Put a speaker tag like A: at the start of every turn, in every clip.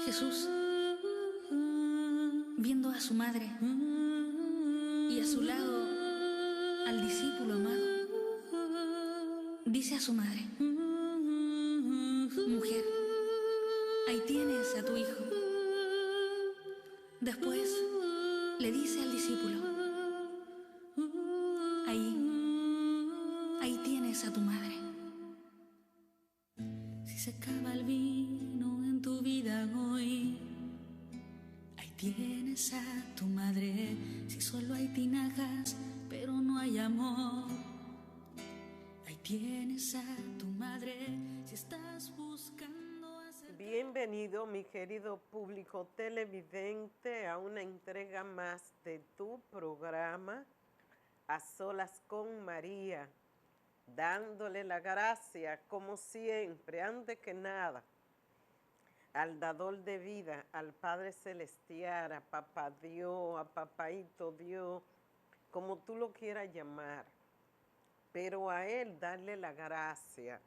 A: Jesús, viendo a su madre y a su lado al discípulo amado, dice a su madre: mujer, ahí tienes a tu hijo. Después le dice al discípulo: ahí tienes a tu madre. Si se acaba el vino en tu vida hoy, ahí tienes a tu madre. Si solo hay tinajas pero no hay amor, ahí tienes a tu madre. Si estás buscando hacer...
B: Bienvenido, mi querido público televidente, a una entrega más de tu programa A Solas con María, dándole la gracia, como siempre, antes que nada, al dador de vida, al Padre Celestial, a Papá Dios, a Papaito Dios, como tú lo quieras llamar, pero a Él darle la gracia,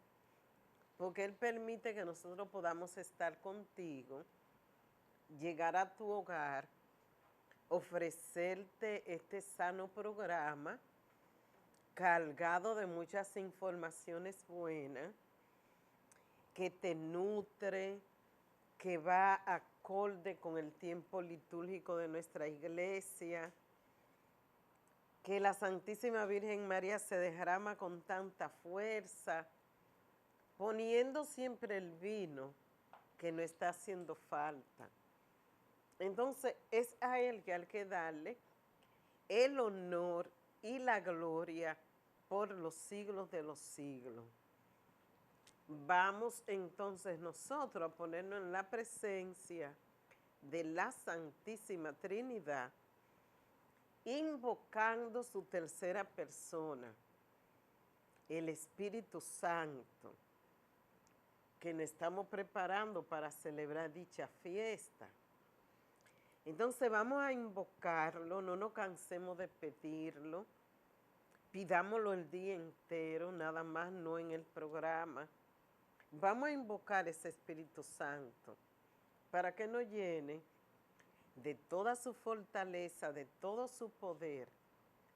B: porque Él permite que nosotros podamos estar contigo, llegar a tu hogar, ofrecerte este sano programa, cargado de muchas informaciones buenas, que te nutre, que va acorde con el tiempo litúrgico de nuestra iglesia, que la Santísima Virgen María se derrama con tanta fuerza, poniendo siempre el vino que no está haciendo falta. Entonces es a Él que hay que darle el honor y la gloria por los siglos de los siglos. Vamos entonces nosotros a ponernos en la presencia de la Santísima Trinidad, invocando su tercera persona, el Espíritu Santo, que nos estamos preparando para celebrar dicha fiesta. Entonces vamos a invocarlo, no nos cansemos de pedirlo, pidámoslo el día entero, nada más no en el programa. Vamos a invocar ese Espíritu Santo para que nos llene de toda su fortaleza, de todo su poder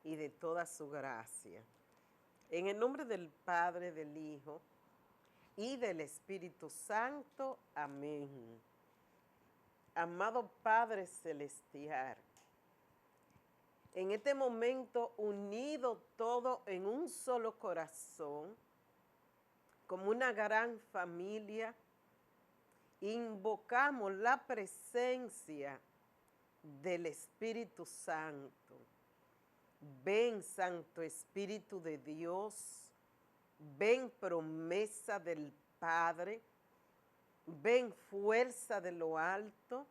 B: y de toda su gracia. En el nombre del Padre, del Hijo y del Espíritu Santo. Amén. Amado Padre Celestial, en este momento unido todo en un solo corazón, como una gran familia, invocamos la presencia del Espíritu Santo. Ven, Santo Espíritu de Dios, ven, promesa del Padre, ven, fuerza de lo alto,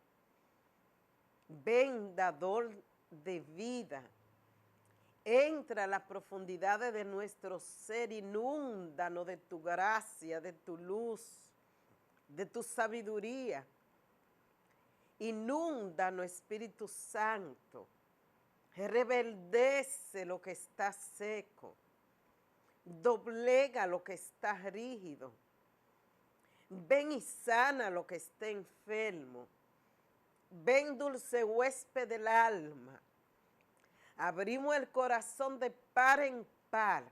B: ven, dador de vida. Entra a las profundidades de nuestro ser, inúndanos de tu gracia, de tu luz, de tu sabiduría. Inúndanos, Espíritu Santo. Rebeldece lo que está seco. Doblega lo que está rígido. Ven y sana lo que está enfermo. Ven, dulce huésped del alma. Abrimos el corazón de par en par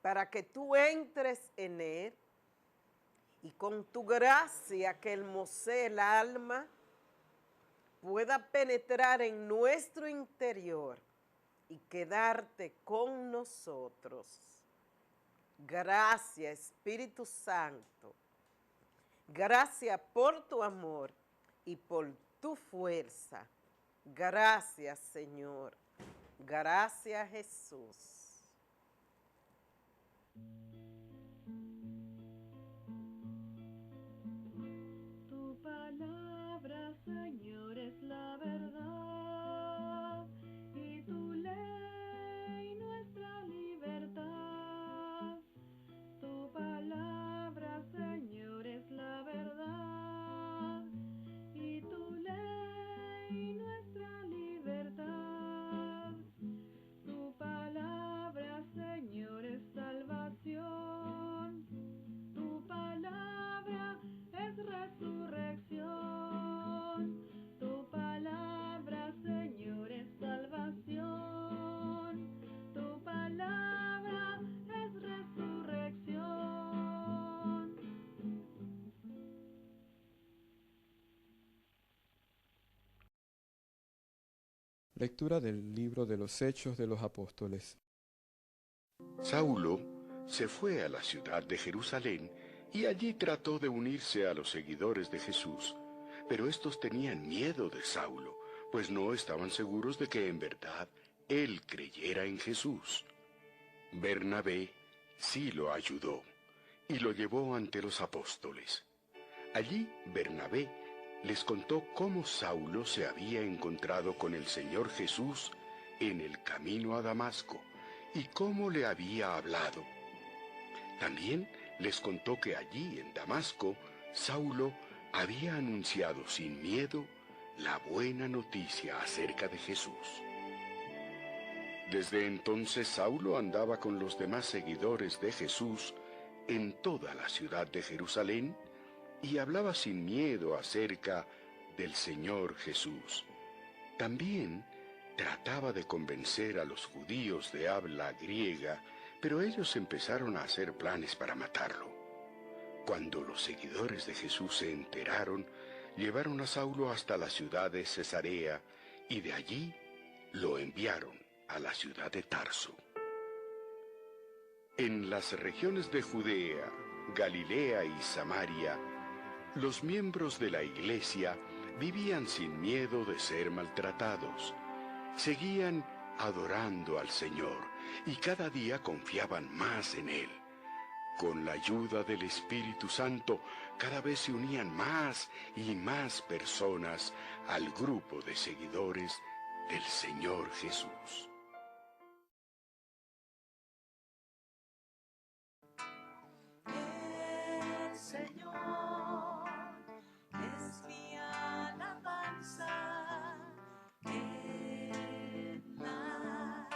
B: para que tú entres en él y con tu gracia que hermosea el alma pueda penetrar en nuestro interior y quedarte con nosotros. Gracias, Espíritu Santo. Gracias por tu amor y por tu fuerza. Gracias, Señor. Gracias, Jesús.
C: Tu palabra, Señor, es la verdad, y tu ley nuestra libertad. Tu palabra, Señor, es la verdad, y tu ley nuestra libertad. Tu palabra
D: Lectura del libro de los Hechos de los Apóstoles.
E: Saulo se fue a la ciudad de Jerusalén y allí trató de unirse a los seguidores de Jesús. Pero estos tenían miedo de Saulo, pues no estaban seguros de que en verdad él creyera en Jesús. Bernabé sí lo ayudó y lo llevó ante los apóstoles. Allí Bernabé les contó cómo Saulo se había encontrado con el Señor Jesús en el camino a Damasco y cómo le había hablado. También les contó que allí en Damasco Saulo había anunciado sin miedo la buena noticia acerca de Jesús. Desde entonces Saulo andaba con los demás seguidores de Jesús en toda la ciudad de Jerusalén y hablaba sin miedo acerca del Señor Jesús. También trataba de convencer a los judíos de habla griega, pero ellos empezaron a hacer planes para matarlo. Cuando los seguidores de Jesús se enteraron, llevaron a Saulo hasta la ciudad de Cesarea y de allí lo enviaron a la ciudad de Tarso. En las regiones de Judea, Galilea y Samaria, los miembros de la iglesia vivían sin miedo de ser maltratados. Seguían adorando al Señor y cada día confiaban más en Él. Con la ayuda del Espíritu Santo, cada vez se unían más y más personas al grupo de seguidores del Señor Jesús.
A: El Señor es mi alabanza en la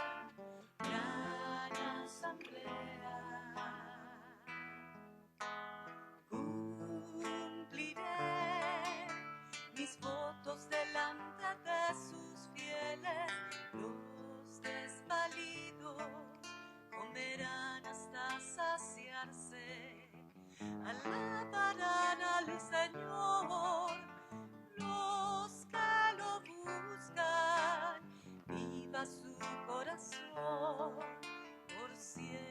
A: gran asamblea. Cumpliré mis votos delante de sus fieles, los desvalidos comerán hasta saciarse, alabarán al Señor los que lo buscan, viva su corazón por siempre.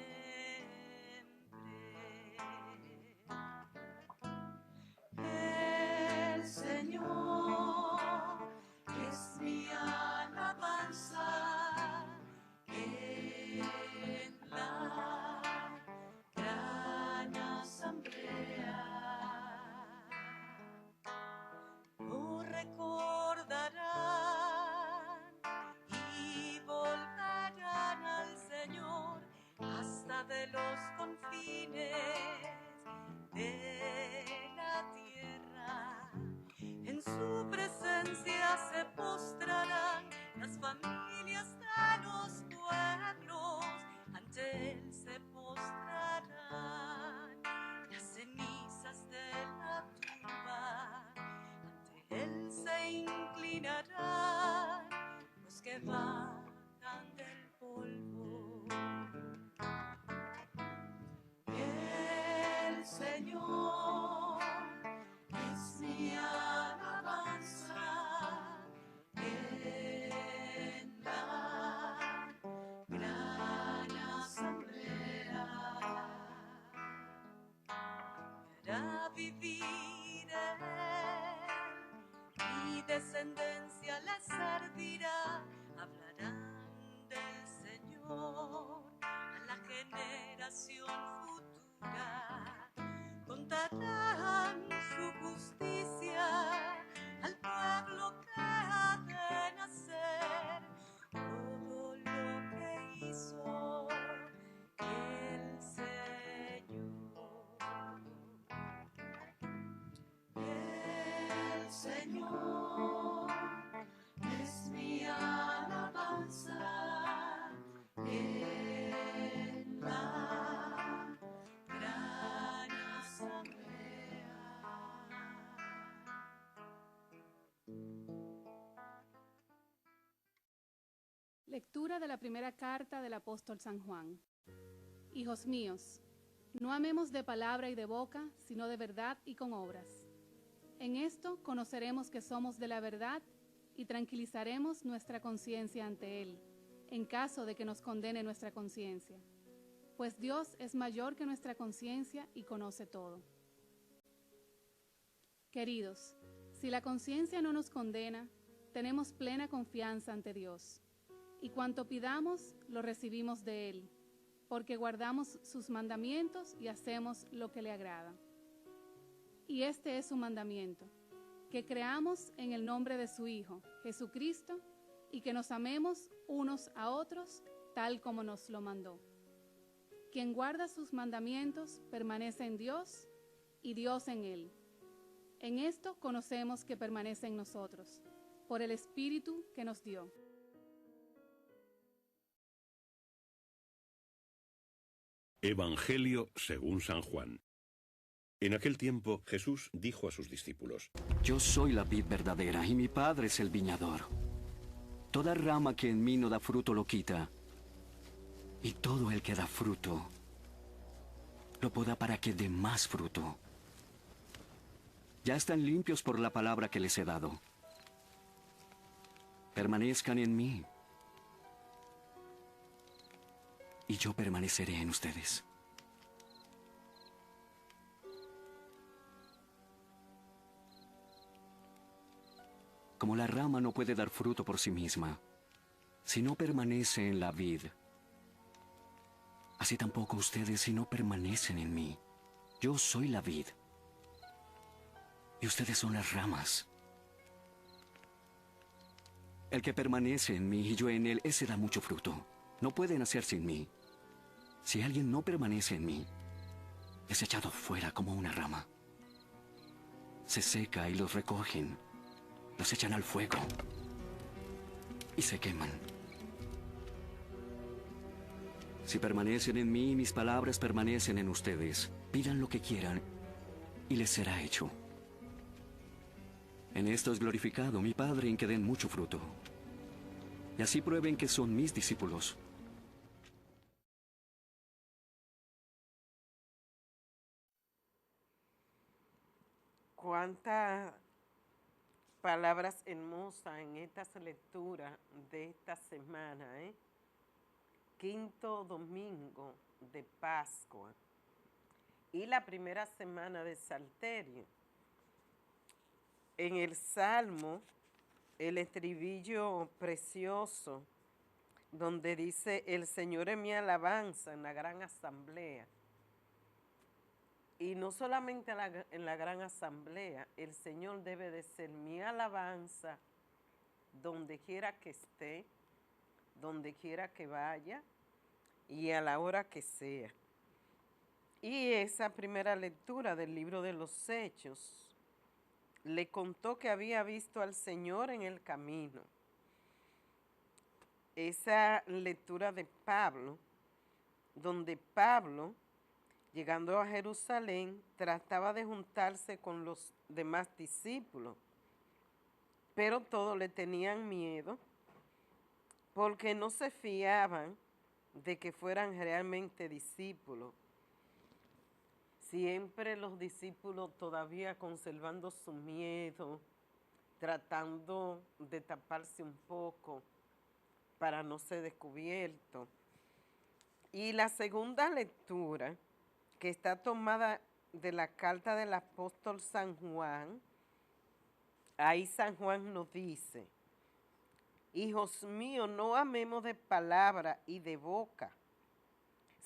A: El Señor es mi alabanza en la gran asamblea. Lo recordarán y volverán al Señor hasta de los confines de la tierra. En su presencia se postrarán las familias de los pueblos, ante él se postrarán las cenizas de la tumba, ante él se inclinarán los que bajan del polvo. El Señor es mi alabanza en la gran asamblea. Para vivir mi descendencia les servirá, hablarán del Señor a la generación futura, contarán su justicia al pueblo que ha de nacer, todo lo que hizo el Señor. El Señor es mi alabanza en la gran asamblea.
F: Lectura de la primera carta del apóstol San Juan. Hijos míos, no amemos de palabra y de boca, sino de verdad y con obras. En esto conoceremos que somos de la verdad y tranquilizaremos nuestra conciencia ante Él, en caso de que nos condene nuestra conciencia, pues Dios es mayor que nuestra conciencia y conoce todo. Queridos, si la conciencia no nos condena, tenemos plena confianza ante Dios, y cuanto pidamos, lo recibimos de Él, porque guardamos sus mandamientos y hacemos lo que le agrada. Y este es su mandamiento, que creamos en el nombre de su Hijo, Jesucristo, y que nos amemos unos a otros tal como nos lo mandó. Quien guarda sus mandamientos permanece en Dios y Dios en él. En esto conocemos que permanece en nosotros, por el Espíritu que nos dio.
G: Evangelio según San Juan. En aquel tiempo Jesús dijo a sus discípulos:
H: Yo soy la vid verdadera y mi Padre es el viñador. Toda rama que en mí no da fruto lo quita, y todo el que da fruto lo poda para que dé más fruto. Ya están limpios por la palabra que les he dado. Permanezcan en mí, y yo permaneceré en ustedes. Como la rama no puede dar fruto por sí misma, si no permanece en la vid, así tampoco ustedes si no permanecen en mí. Yo soy la vid, y ustedes son las ramas. El que permanece en mí y yo en él, ese da mucho fruto. No pueden hacer sin mí. Si alguien no permanece en mí, es echado fuera como una rama. Se seca y los recogen, los echan al fuego y se queman. Si permanecen en mí y mis palabras permanecen en ustedes, pidan lo que quieran y les será hecho. En esto es glorificado mi Padre, en que den mucho fruto, y así prueben que son mis discípulos.
B: Cuántas palabras hermosas en esta lectura de esta semana, ¿eh? Quinto domingo de Pascua y la primera semana de Salterio. En el Salmo, el estribillo precioso, donde dice: el Señor es mi alabanza en la gran asamblea. Y no solamente en la gran asamblea, el Señor debe de ser mi alabanza donde quiera que esté, donde quiera que vaya y a la hora que sea. Y esa primera lectura del libro de los Hechos le contó que había visto al Señor en el camino. Esa lectura de Pablo, donde Pablo, llegando a Jerusalén, trataba de juntarse con los demás discípulos, pero todos le tenían miedo porque no se fiaban de que fueran realmente discípulos. Siempre los discípulos todavía conservando su miedo, tratando de taparse un poco para no ser descubierto. Y la segunda lectura, que está tomada de la carta del apóstol San Juan, ahí San Juan nos dice: hijos míos, no amemos de palabra y de boca,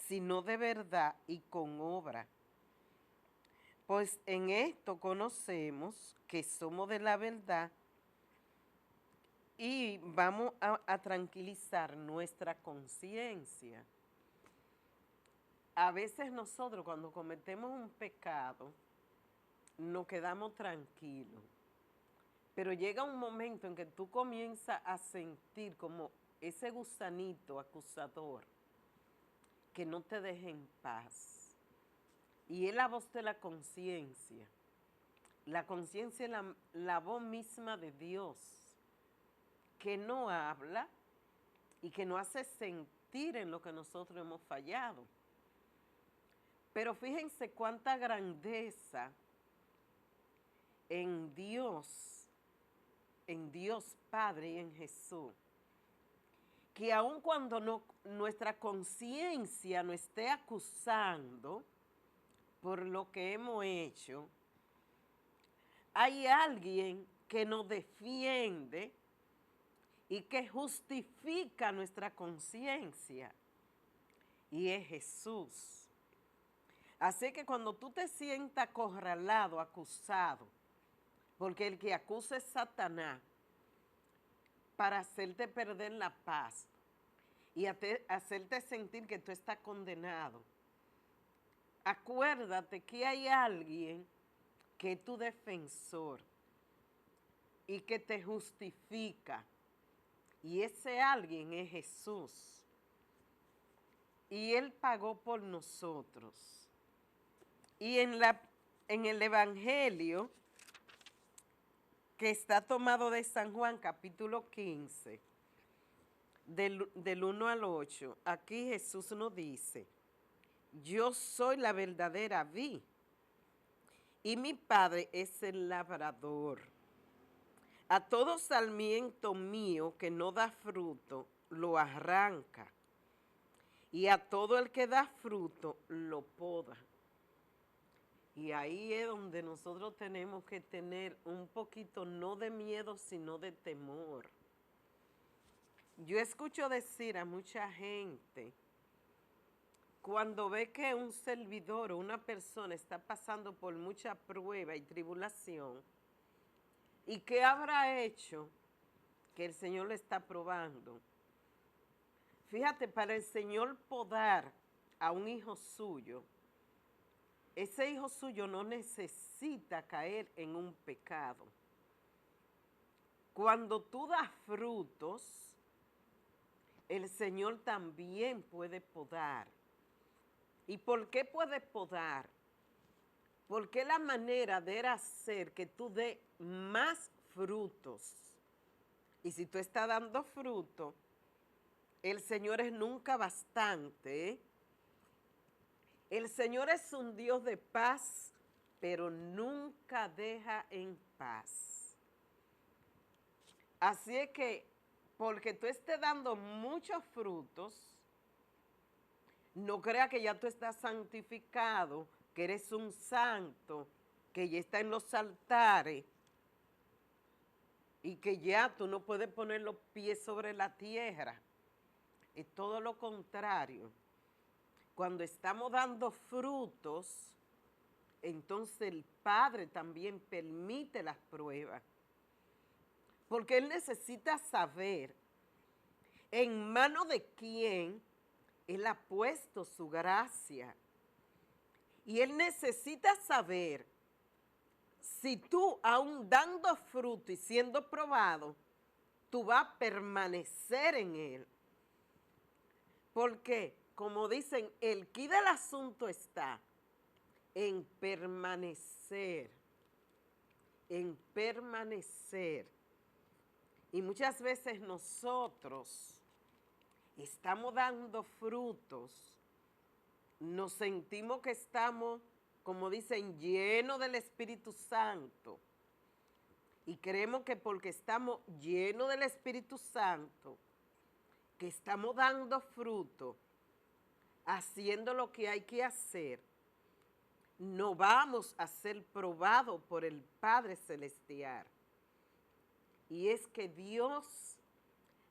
B: sino de verdad y con obra. Pues en esto conocemos que somos de la verdad y vamos a tranquilizar nuestra conciencia. A veces nosotros cuando cometemos un pecado nos quedamos tranquilos, pero llega un momento en que tú comienzas a sentir como ese gusanito acusador que no te deja en paz. Y es la voz de la conciencia. La conciencia es la voz misma de Dios, que no habla y que nos hace sentir en lo que nosotros hemos fallado. Pero fíjense cuánta grandeza en Dios en Dios Padre y en Jesús, que aun cuando nuestra conciencia nos esté acusando por lo que hemos hecho, hay alguien que nos defiende y que justifica nuestra conciencia, y es Jesús. Así que cuando tú te sientas acorralado, acusado, porque el que acusa es Satanás, para hacerte perder la paz y hacerte sentir que tú estás condenado, acuérdate que hay alguien que es tu defensor y que te justifica, y ese alguien es Jesús, y Él pagó por nosotros. Y en el Evangelio, que está tomado de San Juan, capítulo 15, del 1 al 8, aquí Jesús nos dice: yo soy la verdadera vid, y mi Padre es el labrador. A todo sarmiento mío que no da fruto, lo arranca, y a todo el que da fruto, lo poda. Y ahí es donde nosotros tenemos que tener un poquito, no de miedo, sino de temor. Yo escucho decir a mucha gente, cuando ve que un servidor o una persona está pasando por mucha prueba y tribulación, ¿y qué habrá hecho que el Señor le está probando? Fíjate, para el Señor podar a un hijo suyo, ese hijo suyo no necesita caer en un pecado. Cuando tú das frutos, el Señor también puede podar. ¿Y por qué puede podar? Porque la manera de hacer que tú des más frutos. Y si tú estás dando fruto, el Señor es nunca bastante, ¿eh? El Señor es un Dios de paz, pero nunca deja en paz. Así es que, porque tú estés dando muchos frutos, no crea que ya tú estás santificado, que eres un santo, que ya está en los altares y que ya tú no puedes poner los pies sobre la tierra. Es todo lo contrario. Cuando estamos dando frutos, entonces el Padre también permite las pruebas. Porque Él necesita saber en manos de quién Él ha puesto su gracia. Y Él necesita saber si tú, aún dando fruto y siendo probado, tú vas a permanecer en Él. Porque, como dicen, el quid del asunto está en permanecer, en permanecer. Y muchas veces nosotros estamos dando frutos, nos sentimos que estamos, como dicen, llenos del Espíritu Santo. Y creemos que porque estamos llenos del Espíritu Santo, que estamos dando fruto, haciendo lo que hay que hacer, no vamos a ser probados por el Padre Celestial. Y es que Dios,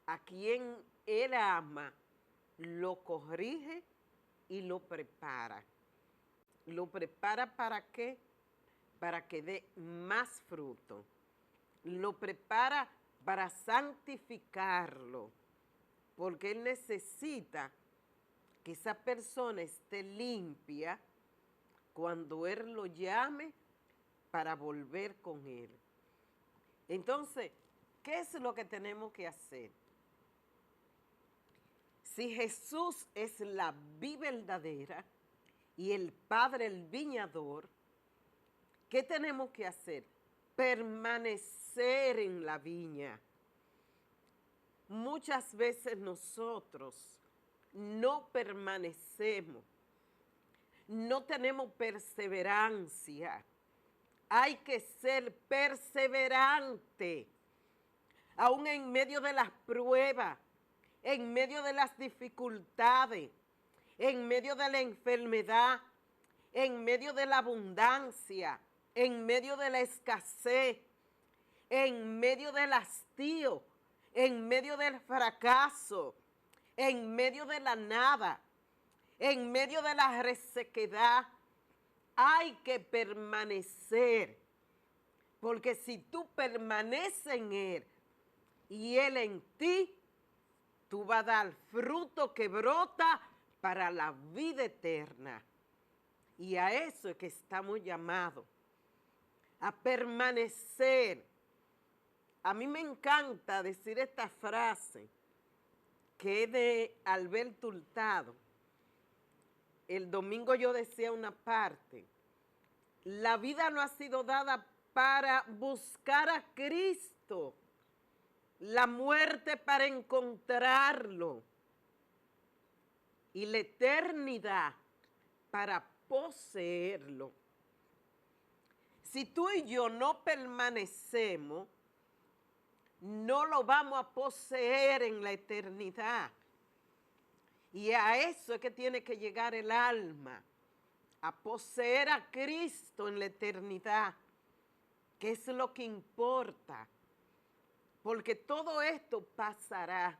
B: a quien Él ama, lo corrige y lo prepara. ¿Lo prepara para qué? Para que dé más fruto. Lo prepara para santificarlo, porque Él necesita que esa persona esté limpia cuando Él lo llame para volver con Él. Entonces, ¿qué es lo que tenemos que hacer? Si Jesús es la vid verdadera y el Padre el viñador, ¿qué tenemos que hacer? Permanecer en la viña. Muchas veces nosotros no permanecemos, no tenemos perseverancia. Hay que ser perseverante aún en medio de las pruebas, en medio de las dificultades, en medio de la enfermedad, en medio de la abundancia, en medio de la escasez, en medio del hastío, en medio del fracaso, en medio de la nada, en medio de la resequedad, hay que permanecer, porque si tú permaneces en Él y Él en ti, tú vas a dar fruto que brota para la vida eterna. Y a eso es que estamos llamados, a permanecer. A mí me encanta decir esta frase, que es de Alberto Hurtado. El domingo yo decía una parte, la vida no ha sido dada para buscar a Cristo, la muerte para encontrarlo y la eternidad para poseerlo. Si tú y yo no permanecemos, no lo vamos a poseer en la eternidad. Y a eso es que tiene que llegar el alma, a poseer a Cristo en la eternidad, que es lo que importa. Porque todo esto pasará,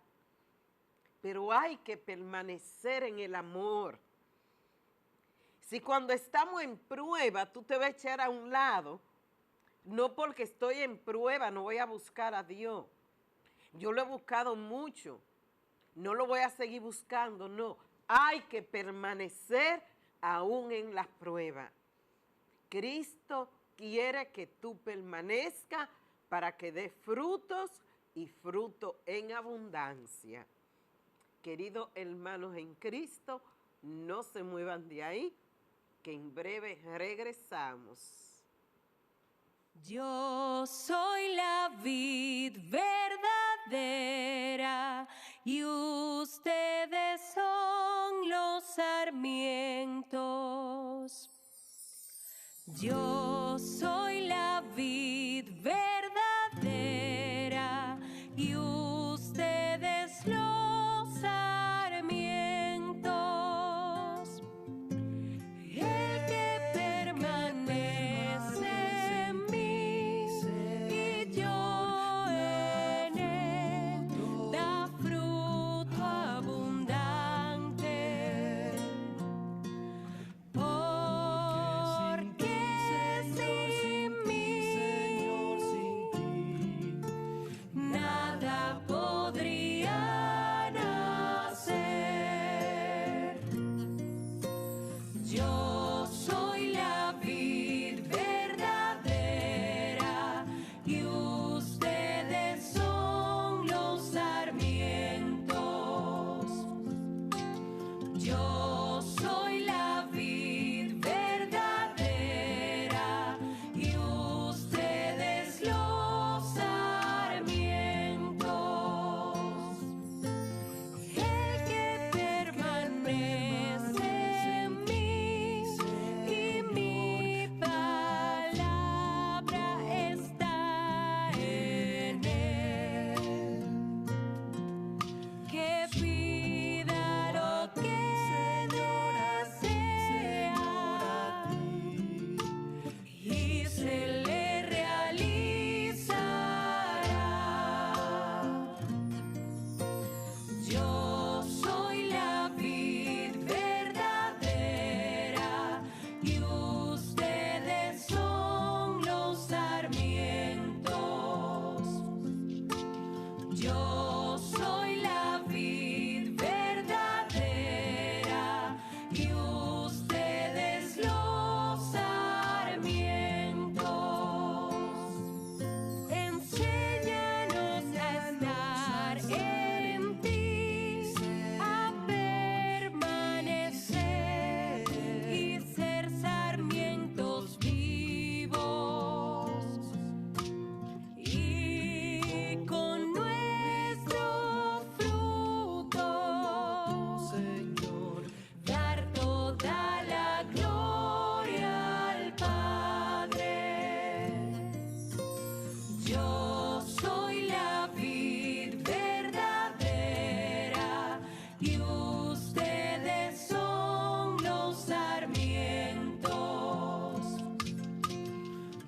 B: pero hay que permanecer en el amor. Si cuando estamos en prueba tú te vas a echar a un lado, no porque estoy en prueba no voy a buscar a Dios. Yo lo he buscado mucho, no lo voy a seguir buscando, no. Hay que permanecer aún en las pruebas. Cristo quiere que tú permanezcas para que dé frutos y fruto en abundancia. Queridos hermanos en Cristo, no se muevan de ahí, que en breve regresamos.
I: Yo soy la vid verdadera y ustedes son los sarmientos. Yo soy la vid verdadera y ustedes los sarmientos. El que permanece en mí y yo en él da fruto abundante. Porque sin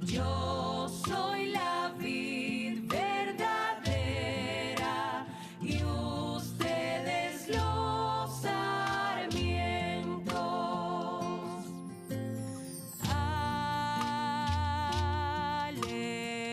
I: Yo soy la vid verdadera y ustedes los sarmientos. Aleluya.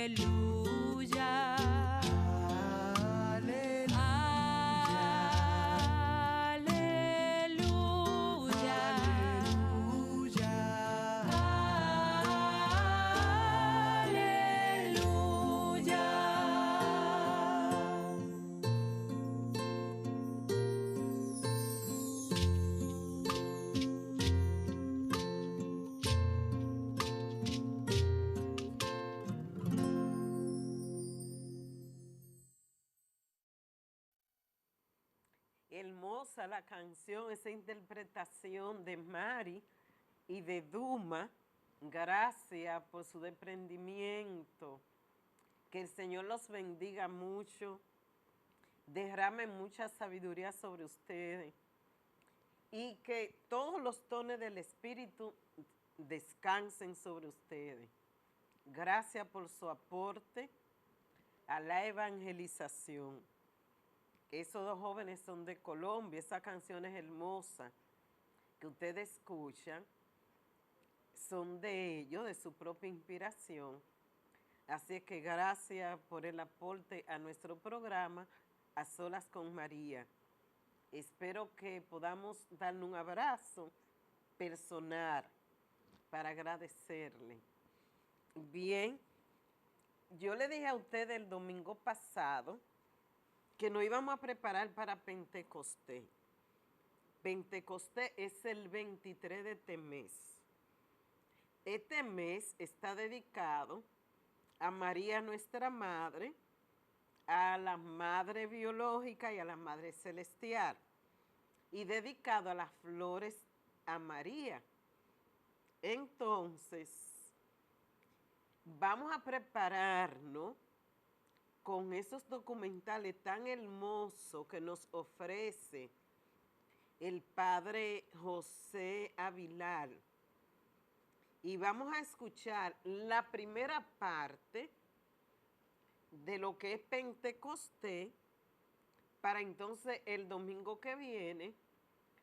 B: Hermosa la canción, esa interpretación de Mari y de Duma. Gracias por su desprendimiento. Que el Señor los bendiga mucho. Derrame mucha sabiduría sobre ustedes. Y que todos los dones del Espíritu descansen sobre ustedes. Gracias por su aporte a la evangelización. Esos dos jóvenes son de Colombia, esa canción es hermosa que ustedes escuchan, son de ellos, de su propia inspiración. Así que gracias por el aporte a nuestro programa A Solas con María. Espero que podamos darle un abrazo personal para agradecerle. Bien, yo le dije a ustedes el domingo pasado que nos íbamos a preparar para Pentecostés. Pentecostés es el 23 de este mes. Este mes está dedicado a María nuestra Madre, a la Madre biológica y a la Madre celestial, y dedicado a las flores a María. Entonces, vamos a prepararnos con esos documentales tan hermosos que nos ofrece el padre José Avilar. Y vamos a escuchar la primera parte de lo que es Pentecostés, para entonces el domingo que viene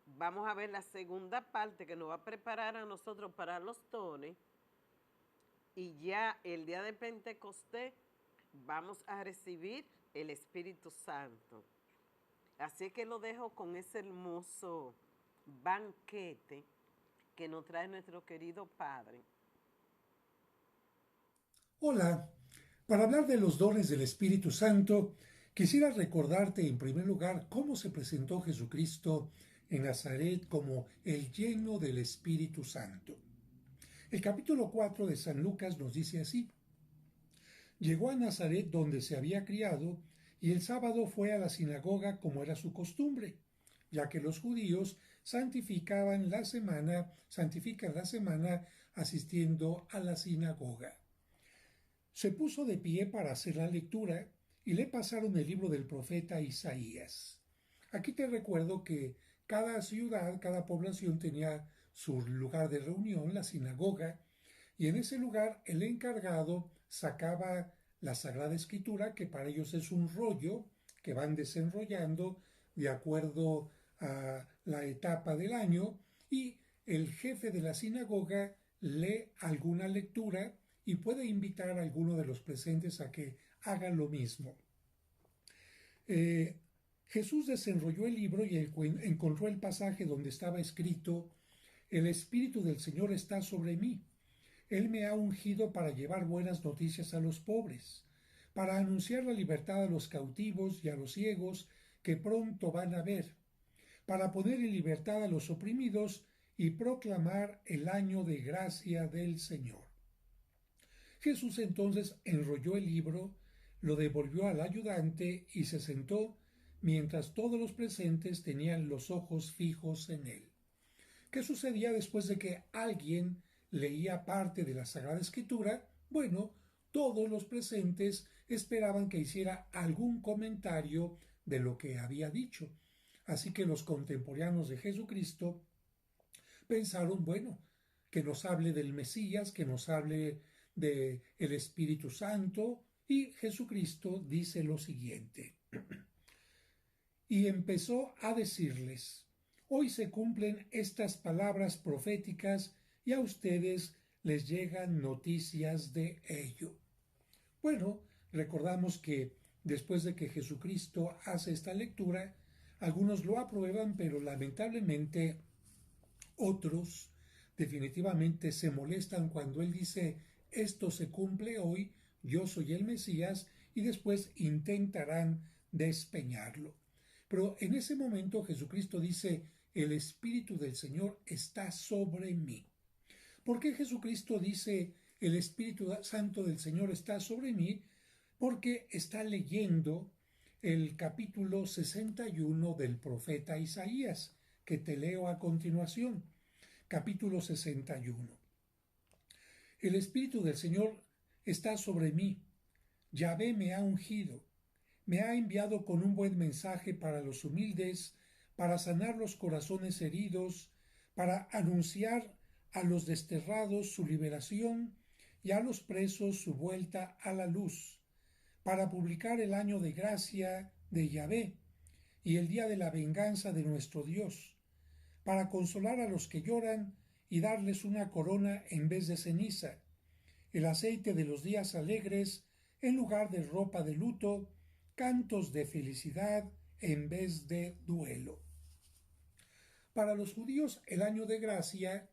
B: vamos a ver la segunda parte que nos va a preparar a nosotros para los dones, y ya el día de Pentecostés vamos a recibir el Espíritu Santo. Así que lo dejo con ese hermoso banquete que nos trae nuestro querido Padre.
J: Hola, para hablar de los dones del Espíritu Santo, quisiera recordarte en primer lugar cómo se presentó Jesucristo en Nazaret como el lleno del Espíritu Santo. El capítulo 4 de San Lucas nos dice así: Llegó a Nazaret donde se había criado, y el sábado fue a la sinagoga como era su costumbre, ya que los judíos santifican la semana asistiendo a la sinagoga. Se puso de pie para hacer la lectura y le pasaron el libro del profeta Isaías. Aquí te recuerdo que cada ciudad, cada población tenía su lugar de reunión, la sinagoga, y en ese lugar el encargado sacaba la Sagrada Escritura, que para ellos es un rollo que van desenrollando de acuerdo a la etapa del año, y el jefe de la sinagoga lee alguna lectura y puede invitar a alguno de los presentes a que hagan lo mismo. Jesús desenrolló el libro y encontró el pasaje donde estaba escrito: El Espíritu del Señor está sobre mí. Él me ha ungido para llevar buenas noticias a los pobres, para anunciar la libertad a los cautivos y a los ciegos que pronto van a ver, para poner en libertad a los oprimidos y proclamar el año de gracia del Señor. Jesús entonces enrolló el libro, lo devolvió al ayudante y se sentó mientras todos los presentes tenían los ojos fijos en él. ¿Qué sucedía después de que alguien leía parte de la Sagrada Escritura? Bueno, todos los presentes esperaban que hiciera algún comentario de lo que había dicho. Así que los contemporáneos de Jesucristo pensaron, bueno, que nos hable del Mesías, que nos hable del Espíritu Santo, y Jesucristo dice lo siguiente. Y empezó a decirles: hoy se cumplen estas palabras proféticas y a ustedes les llegan noticias de ello. Bueno, recordamos que después de que Jesucristo hace esta lectura, algunos lo aprueban, pero lamentablemente otros definitivamente se molestan cuando él dice: esto se cumple hoy, yo soy el Mesías, y después intentarán despeñarlo. Pero en ese momento Jesucristo dice: el Espíritu del Señor está sobre mí. ¿Por qué Jesucristo dice el Espíritu Santo del Señor está sobre mí? Porque está leyendo el capítulo 61 del profeta Isaías, que te leo a continuación. Capítulo 61. El Espíritu del Señor está sobre mí. Yahvé me ha ungido. Me ha enviado con un buen mensaje para los humildes, para sanar los corazones heridos, para anunciar a los desterrados su liberación y a los presos su vuelta a la luz, para publicar el año de gracia de Yahvé y el día de la venganza de nuestro Dios, para consolar a los que lloran y darles una corona en vez de ceniza, el aceite de los días alegres en lugar de ropa de luto, cantos de felicidad en vez de duelo. Para los judíos, el año de gracia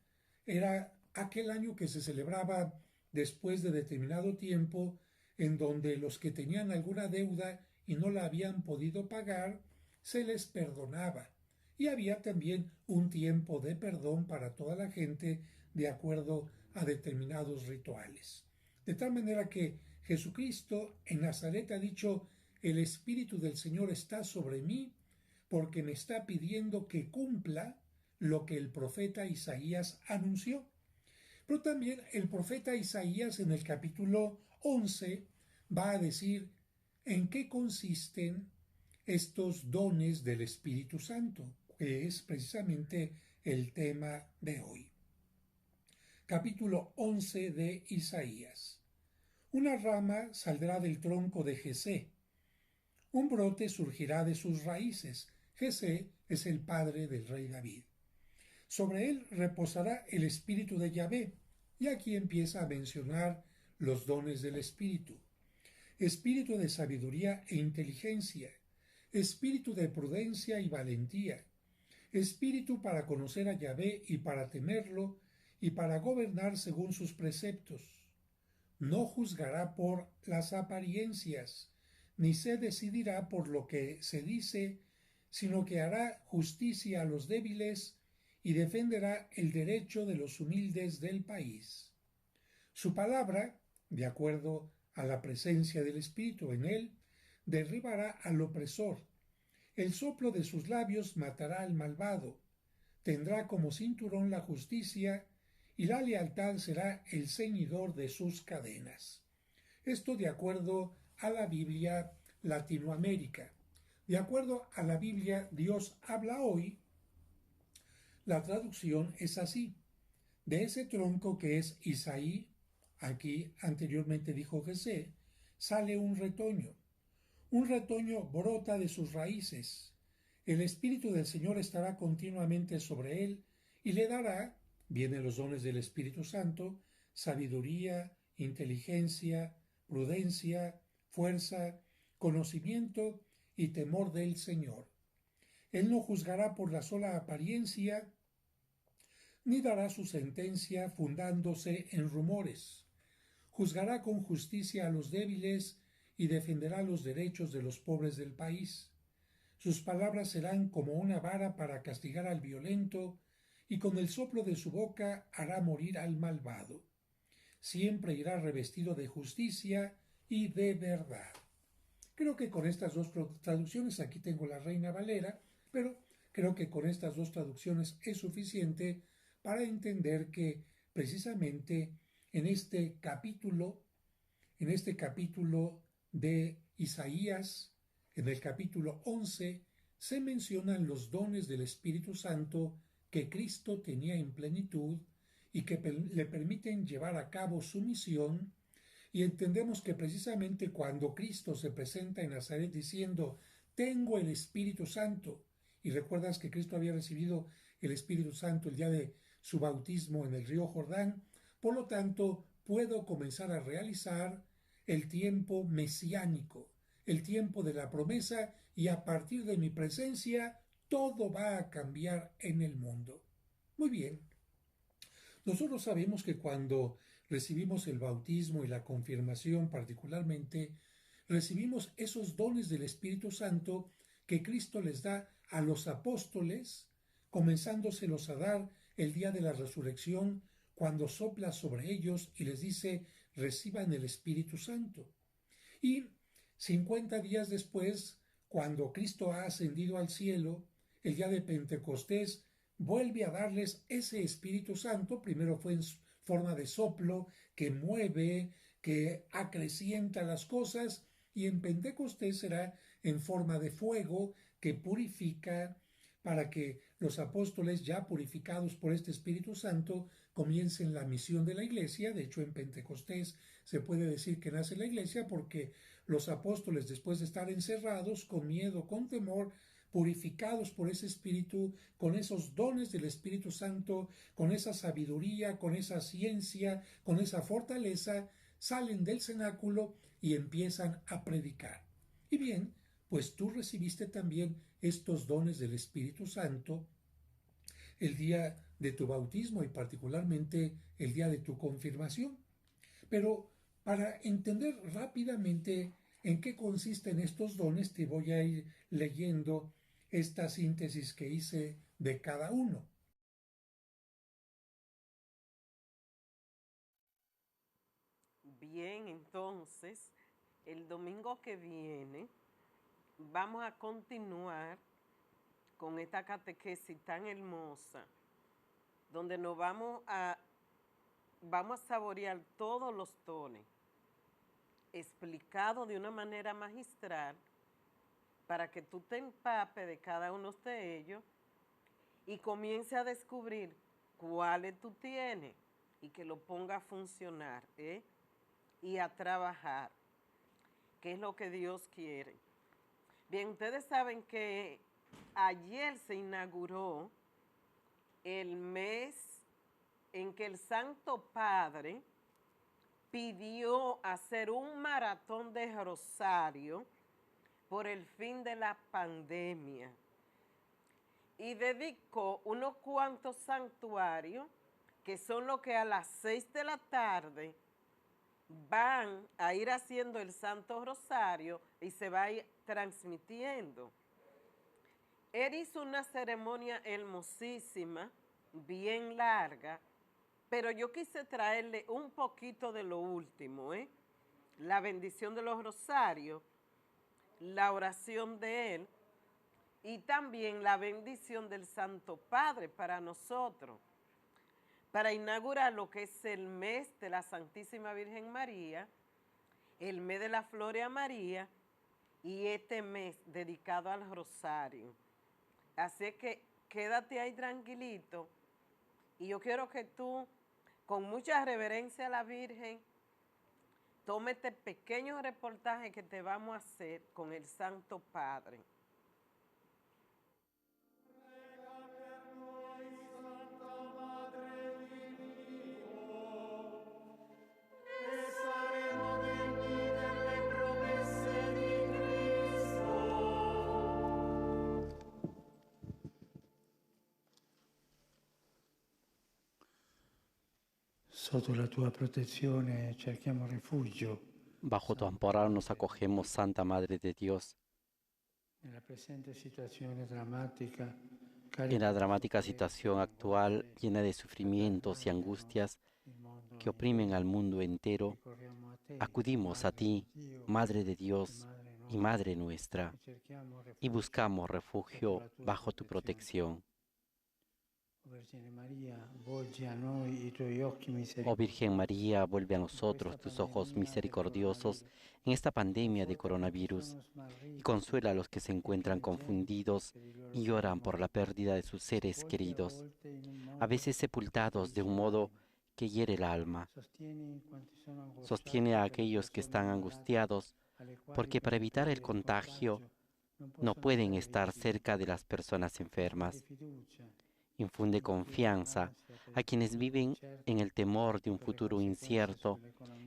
J: era aquel año que se celebraba después de determinado tiempo, en donde los que tenían alguna deuda y no la habían podido pagar, se les perdonaba. Y había también un tiempo de perdón para toda la gente de acuerdo a determinados rituales. De tal manera que Jesucristo en Nazaret ha dicho: el Espíritu del Señor está sobre mí, porque me está pidiendo que cumpla lo que el profeta Isaías anunció. Pero también el profeta Isaías en el capítulo 11 va a decir en qué consisten estos dones del Espíritu Santo, que es precisamente el tema de hoy. Capítulo 11 de Isaías. Una rama saldrá del tronco de Jesé, un brote surgirá de sus raíces. Jesé es el padre del rey David. Sobre él reposará el Espíritu de Yahvé, y aquí empieza a mencionar los dones del Espíritu. Espíritu de sabiduría e inteligencia, espíritu de prudencia y valentía, espíritu para conocer a Yahvé y para temerlo, y para gobernar según sus preceptos. No juzgará por las apariencias, ni se decidirá por lo que se dice, sino que hará justicia a los débiles y defenderá el derecho de los humildes del país. Su palabra, de acuerdo a la presencia del Espíritu en él, derribará al opresor. El soplo de sus labios matará al malvado. Tendrá como cinturón la justicia, y la lealtad será el ceñidor de sus cadenas. Esto de acuerdo a la Biblia Latinoamérica. De acuerdo a la Biblia Dios habla hoy, la traducción es así: de ese tronco que es Isaí, aquí anteriormente dijo Jesé, sale un retoño. Un retoño brota de sus raíces. El Espíritu del Señor estará continuamente sobre él y le dará, vienen los dones del Espíritu Santo, sabiduría, inteligencia, prudencia, fuerza, conocimiento y temor del Señor. Él no juzgará por la sola apariencia, ni dará su sentencia fundándose en rumores. Juzgará con justicia a los débiles y defenderá los derechos de los pobres del país. Sus palabras serán como una vara para castigar al violento, y con el soplo de su boca hará morir al malvado. Siempre irá revestido de justicia y de verdad. Creo que con estas dos traducciones, aquí tengo la Reina Valera, pero creo que con estas dos traducciones es suficiente para entender que precisamente en este capítulo de Isaías, en el capítulo 11, se mencionan los dones del Espíritu Santo que Cristo tenía en plenitud y que le permiten llevar a cabo su misión. Y entendemos que precisamente cuando Cristo se presenta en Nazaret diciendo, tengo el Espíritu Santo, y recuerdas que Cristo había recibido el Espíritu Santo el día de su bautismo en el río Jordán, por lo tanto puedo comenzar a realizar el tiempo mesiánico, el tiempo de la promesa, y a partir de mi presencia todo va a cambiar en el mundo. Muy bien. Nosotros sabemos que cuando recibimos el bautismo y la confirmación particularmente, recibimos esos dones del Espíritu Santo que Cristo les da a los apóstoles, comenzándoselos a dar el día de la resurrección, cuando sopla sobre ellos y les dice, reciban el Espíritu Santo. Y 50 días después, cuando Cristo ha ascendido al cielo, el día de Pentecostés, vuelve a darles ese Espíritu Santo. Primero fue en forma de soplo que mueve, que acrecienta las cosas, y en Pentecostés será en forma de fuego que purifica, para que los apóstoles, ya purificados por este Espíritu Santo, comiencen la misión de la iglesia. De hecho, en Pentecostés se puede decir que nace la iglesia, porque los apóstoles, después de estar encerrados con miedo, con temor, purificados por ese Espíritu, con esos dones del Espíritu Santo, con esa sabiduría, con esa ciencia, con esa fortaleza, salen del cenáculo y empiezan a predicar. Y bien, pues tú recibiste también estos dones del Espíritu Santo el día de tu bautismo y particularmente el día de tu confirmación. Pero para entender rápidamente en qué consisten estos dones, te voy a ir leyendo esta síntesis que hice de cada uno.
B: Bien, entonces, el domingo que viene vamos a continuar con esta catequesis tan hermosa, donde nos vamos a saborear todos los dones, explicados de una manera magistral, para que tú te empapes de cada uno de ellos y comience a descubrir cuáles tú tienes y que lo ponga a funcionar, y a trabajar, que es lo que Dios quiere. Bien, ustedes saben que ayer se inauguró el mes en que el Santo Padre pidió hacer un maratón de rosario por el fin de la pandemia y dedicó unos cuantos santuarios, que son los que a las 6 de la tarde van a ir haciendo el Santo Rosario y se va a ir transmitiendo. Él hizo una ceremonia hermosísima, bien larga, pero yo quise traerle un poquito de lo último, la bendición de los rosarios, la oración de él y también la bendición del Santo Padre para nosotros, para inaugurar lo que es el mes de la Santísima Virgen María, el mes de la Floria María y este mes dedicado al rosario. Así que quédate ahí tranquilito y yo quiero que tú, con mucha reverencia a la Virgen, tome este pequeño reportaje que te vamos a hacer con el Santo Padre.
K: Sotto la tua protezione cerchiamo rifugio.
L: Bajo tu amparo nos acogemos, Santa Madre de Dios.
K: Nella presente situazione drammatica,
L: En la dramática situación actual, llena de sufrimientos y angustias que oprimen al mundo entero, acudimos a ti, Madre de Dios y Madre nuestra, y buscamos refugio bajo tu protección. Oh Virgen María, vuelve a nosotros tus ojos misericordiosos en esta pandemia de coronavirus y consuela a los que se encuentran confundidos y lloran por la pérdida de sus seres queridos, a veces sepultados de un modo que hiere el alma. Sostiene a aquellos que están angustiados, porque para evitar el contagio no pueden estar cerca de las personas enfermas. Infunde confianza a quienes viven en el temor de un futuro incierto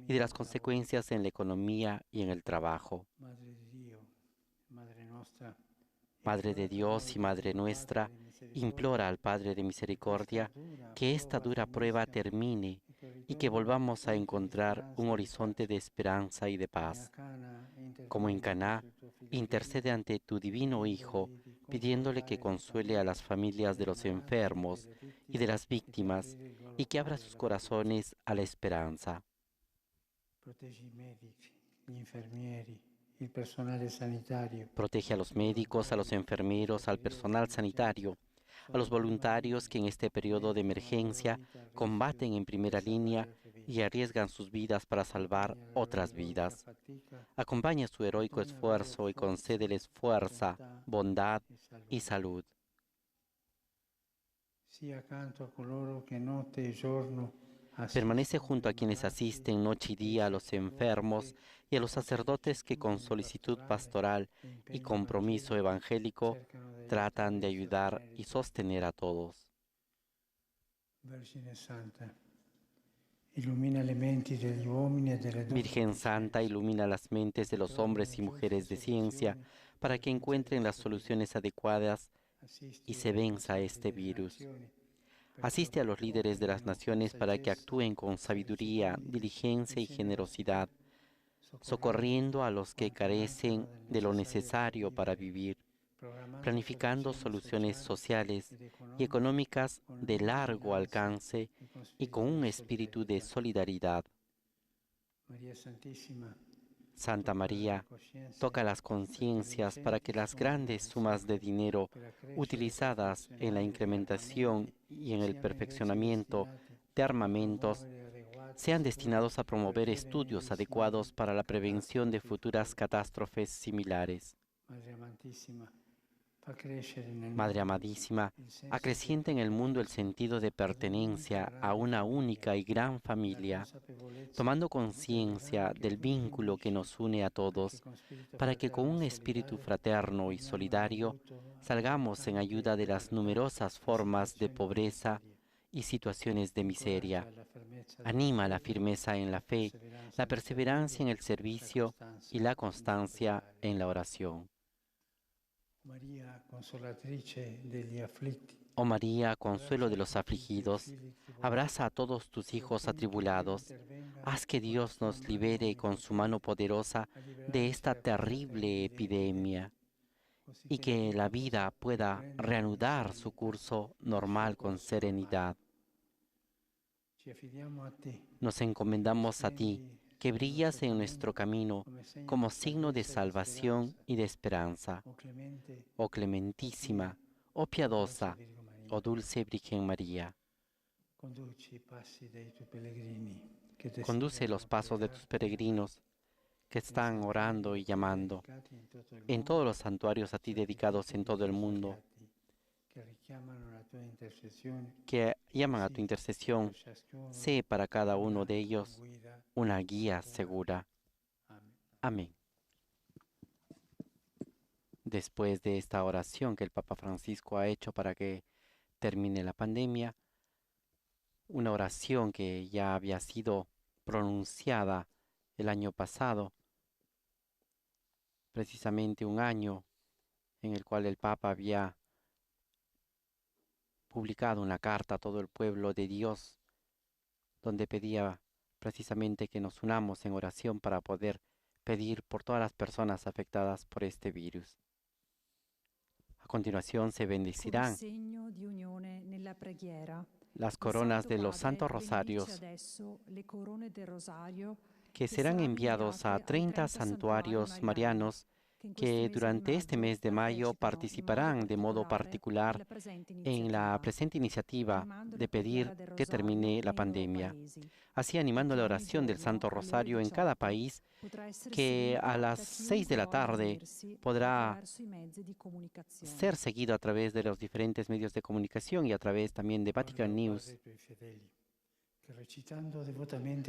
L: y de las consecuencias en la economía y en el trabajo. Madre de Dios y Madre nuestra, implora al Padre de Misericordia que esta dura prueba termine y que volvamos a encontrar un horizonte de esperanza y de paz. Como en Caná, intercede ante tu divino Hijo, pidiéndole que consuele a las familias de los enfermos y de las víctimas y que abra sus corazones a la esperanza. Protege a los médicos, a los enfermeros, al personal sanitario, a los voluntarios que en este periodo de emergencia combaten en primera línea y arriesgan sus vidas para salvar otras vidas. Acompaña su heroico esfuerzo y concédeles fuerza, bondad y salud. Permanece junto a quienes asisten noche y día a los enfermos y a los sacerdotes que con solicitud pastoral y compromiso evangélico tratan de ayudar y sostener a todos. Virgen Santa, ilumina las mentes de los hombres y mujeres de ciencia para que encuentren las soluciones adecuadas y se venza este virus. Asiste a los líderes de las naciones para que actúen con sabiduría, diligencia y generosidad, socorriendo a los que carecen de lo necesario para vivir, planificando soluciones sociales y económicas de largo alcance y con un espíritu de solidaridad. Santa María, toca las conciencias para que las grandes sumas de dinero utilizadas en la incrementación y en el perfeccionamiento de armamentos sean destinados a promover estudios adecuados para la prevención de futuras catástrofes similares. Madre amadísima, acrecienta en el mundo el sentido de pertenencia a una única y gran familia, tomando conciencia del vínculo que nos une a todos, para que con un espíritu fraterno y solidario salgamos en ayuda de las numerosas formas de pobreza y situaciones de miseria. Anima la firmeza en la fe, la perseverancia en el servicio y la constancia en la oración. Oh María, consuelo de los afligidos, abraza a todos tus hijos atribulados. Haz que Dios nos libere con su mano poderosa de esta terrible epidemia y que la vida pueda reanudar su curso normal con serenidad. Nos encomendamos a ti, que brillas en nuestro camino como signo de salvación y de esperanza. Oh clementísima, oh piadosa, oh dulce Virgen María. Conduce los pasos de tus peregrinos que están orando y llamando en todos los santuarios a ti dedicados en todo el mundo, que llaman a tu intercesión. Sé para cada uno de ellos una guía segura. Amén. Después de esta oración que el Papa Francisco ha hecho para que termine la pandemia, una oración que ya había sido pronunciada el año pasado, precisamente un año en el cual el Papa había publicado una carta a todo el pueblo de Dios, donde pedía precisamente que nos unamos en oración para poder pedir por todas las personas afectadas por este virus. A continuación se bendecirán las coronas de los santos rosarios que serán enviados a 30 santuarios marianos que durante este mes de mayo participarán de modo particular en la presente iniciativa de pedir que termine la pandemia, así animando la oración del Santo Rosario en cada país, que a las 6 de la tarde podrá ser seguido a través de los diferentes medios de comunicación y a través también de Vatican News.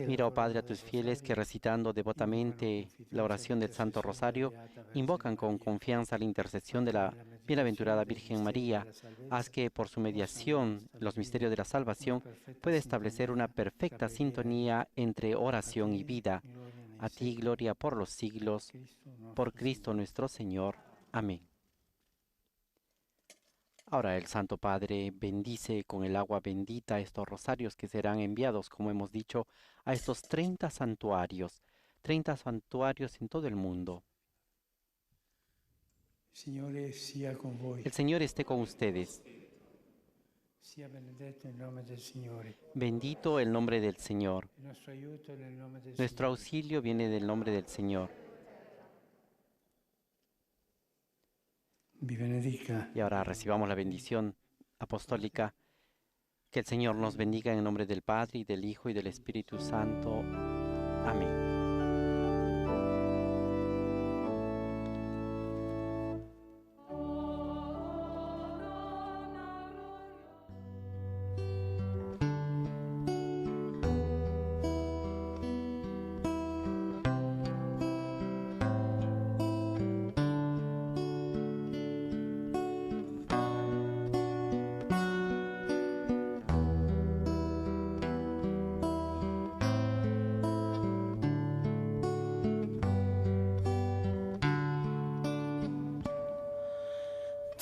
L: Mira, oh Padre, a tus fieles que recitando devotamente la oración del Santo Rosario, invocan con confianza la intercesión de la bienaventurada Virgen María. Haz que por su mediación los misterios de la salvación pueda establecer una perfecta sintonía entre oración y vida. A ti gloria por los siglos, por Cristo nuestro Señor. Amén. Ahora el Santo Padre bendice con el agua bendita estos rosarios que serán enviados, como hemos dicho, a estos 30 santuarios en todo el mundo. El Señor esté con ustedes. Bendito el nombre del Señor. Nuestro auxilio viene del nombre del Señor. Y ahora recibamos la bendición apostólica. Que el Señor nos bendiga en el nombre del Padre, y del Hijo, y del Espíritu Santo. Amén.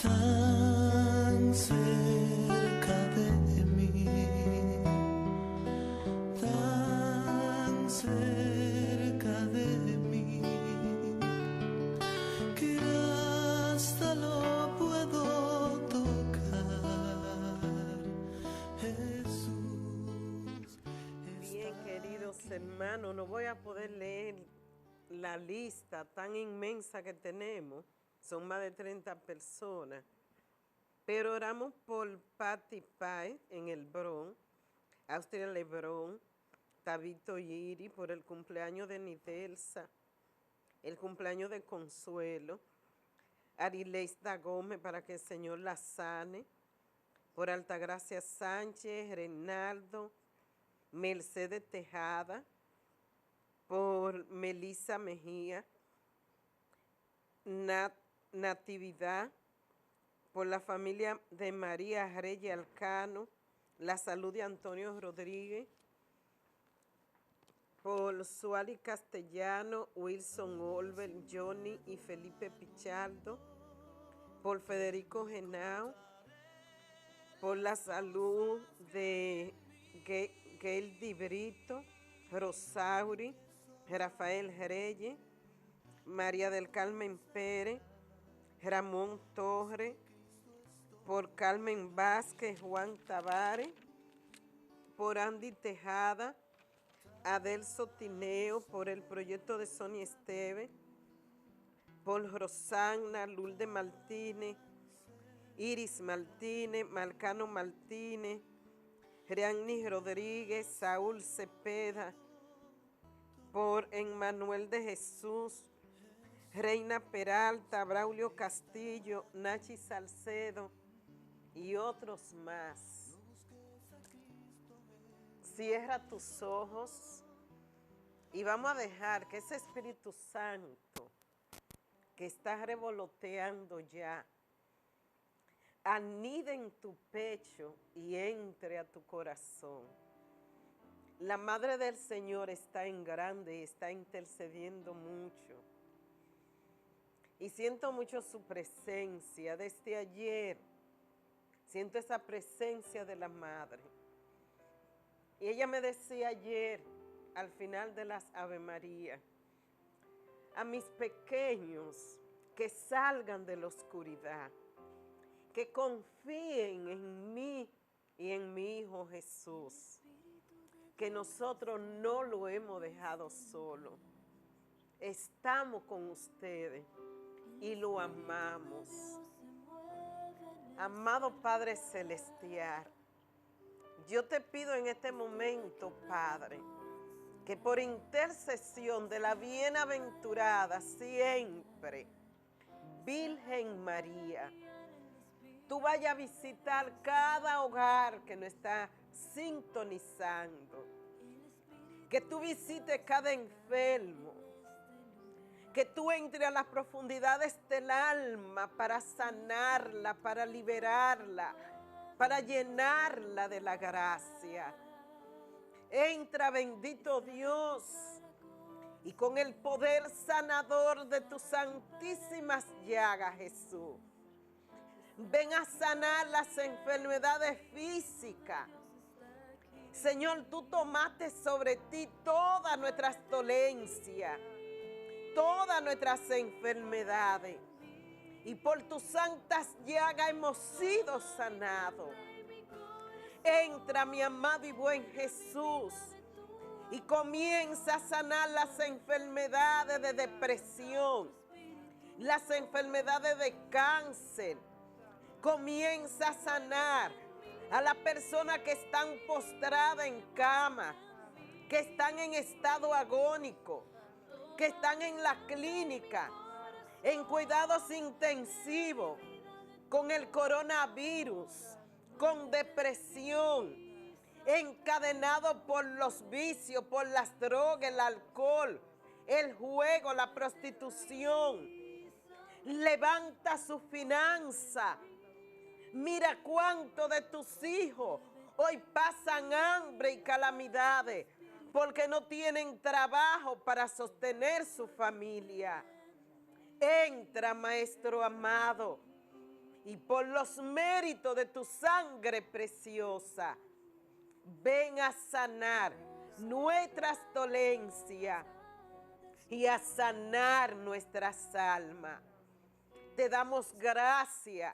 M: Tan cerca de mí, tan cerca de mí, que hasta lo puedo tocar, Jesús.
B: Bien, queridos hermanos, no voy a poder leer la lista tan inmensa que tenemos. Son más de 30 personas. Pero oramos por Patty Pai en el Bronx, Austria Lebrón, Tabito Yiri, por el cumpleaños de Nidelsa, el cumpleaños de Consuelo, Arileista Gómez para que el Señor la sane, por Altagracia Sánchez, Reinaldo, Mercedes Tejada, por Melissa Mejía, Natividad, por la familia de María Reyes Alcano, la salud de Antonio Rodríguez, por Suárez Castellano, Wilson Olver, Johnny y Felipe Pichardo, por Federico Genao, por la salud de Geldi Brito, Rosauri, Rafael Reyes, María del Carmen Pérez, Ramón Torres, por Carmen Vázquez, Juan Tavares, por Andy Tejada, Adelso Tineo, por el proyecto de Sonia Esteve, por Rosana, Lourdes Martínez, Iris Martínez, Marcano Martínez, Rianni Rodríguez, Saúl Cepeda, por Emmanuel de Jesús, Reina Peralta, Braulio Castillo, Nachi Salcedo y otros más. Cierra tus ojos y vamos a dejar que ese Espíritu Santo que está revoloteando ya anide en tu pecho y entre a tu corazón. La Madre del Señor está en grande y está intercediendo mucho. Y siento mucho su presencia desde ayer. Siento esa presencia de la Madre. Y ella me decía ayer, al final de las Ave María, a mis pequeños que salgan de la oscuridad, que confíen en mí y en mi Hijo Jesús, que nosotros no lo hemos dejado solo. Estamos con ustedes y lo amamos. Amado Padre Celestial, yo te pido en este momento, Padre, que por intercesión de la bienaventurada siempre Virgen María, tú vayas a visitar cada hogar que nos está sintonizando. Que tú visites cada enfermo. Que tú entres a las profundidades del alma para sanarla, para liberarla, para llenarla de la gracia. Entra, bendito Dios, y con el poder sanador de tus santísimas llagas, Jesús, ven a sanar las enfermedades físicas. Señor, tú tomaste sobre ti todas nuestras dolencias, todas nuestras enfermedades, y por tus santas llagas hemos sido sanados. Entra, mi amado y buen Jesús, y comienza a sanar las enfermedades de depresión, las enfermedades de cáncer. Comienza a sanar a las personas que están postradas en cama, que están en estado agónico, que están en la clínica, en cuidados intensivos, con el coronavirus, con depresión, encadenado por los vicios, por las drogas, el alcohol, el juego, la prostitución. Levanta su finanza. Mira cuánto de tus hijos hoy pasan hambre y calamidades porque no tienen trabajo para sostener su familia. Entra, Maestro amado, y por los méritos de tu sangre preciosa, ven a sanar nuestras dolencias y a sanar nuestras almas. Te damos gracias.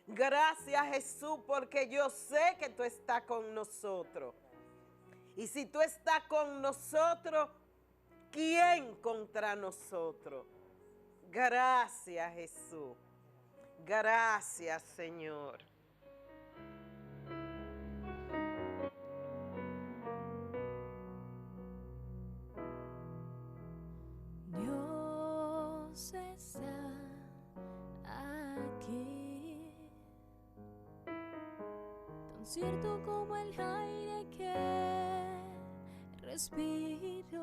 B: Gracias, Jesús, porque yo sé que tú estás con nosotros. Y si tú estás con nosotros, ¿quién contra nosotros? Gracias, Jesús. Gracias, Señor.
I: Dios está aquí, tan cierto como el aire que respiro,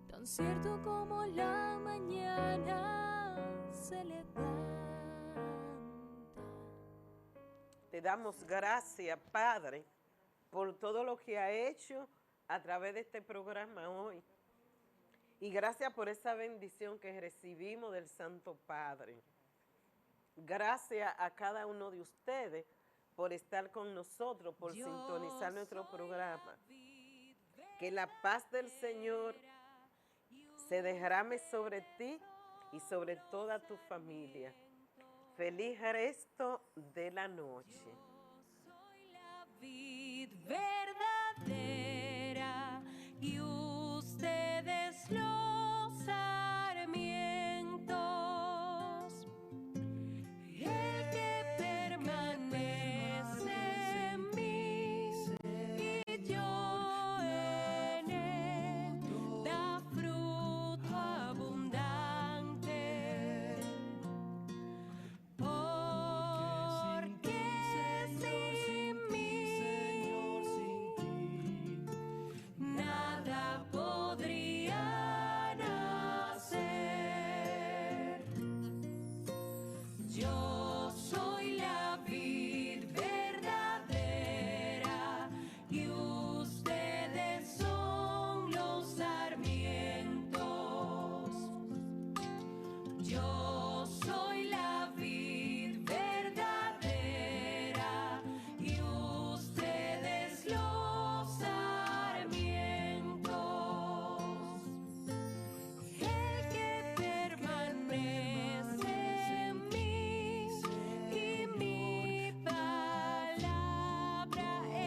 I: tan cierto como la mañana se levanta.
B: Te damos gracias, Padre, por todo lo que ha hecho a través de este programa hoy. Y gracias por esa bendición que recibimos del Santo Padre. Gracias a cada uno de ustedes por estar con nosotros, por sintonizar nuestro programa. Que la paz del Señor se derrame sobre ti y sobre toda tu familia. Feliz resto de la noche.
I: Vid verdadera y ustedes los sarmientos, el que permanece en mí y yo en él, da fruto abundante. Porque sin mí nada podrían hacer. Yo soy la vid verdadera y ustedes son los sarmientos. Yo soy la vid verdadera y ustedes los sarmientos. El que permanece en mí y mi palabra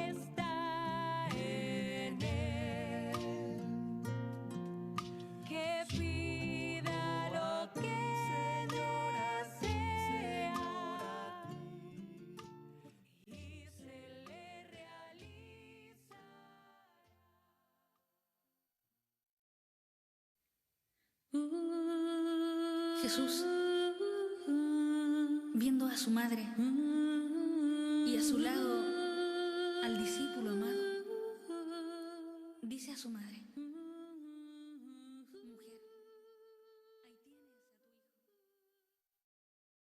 I: está en él. Que pida lo que desea y se le realiza.
A: Jesús, viendo a su madre y a su lado al discípulo amado.